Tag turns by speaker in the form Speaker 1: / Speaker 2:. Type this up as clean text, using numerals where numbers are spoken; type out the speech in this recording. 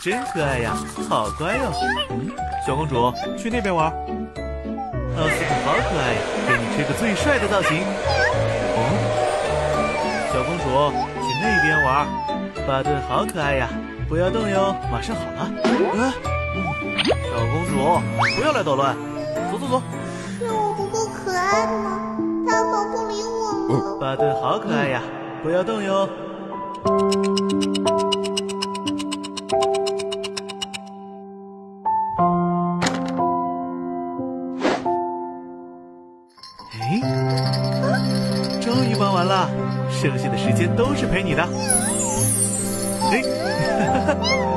Speaker 1: 真可爱呀，好乖哟。小公主，去那边玩。奥斯普好可爱呀，给你吹个最帅的造型。哦，小公主，去那边玩。巴顿好可爱呀，不要动哟，马上好了。小公主，不要来捣乱，走走走。
Speaker 2: 是我不够可爱吗？他好不理我呢。
Speaker 1: 巴顿好可爱呀，不要动哟。哎，终于忙完了，剩下的时间都是陪你的。哎，哈哈哈。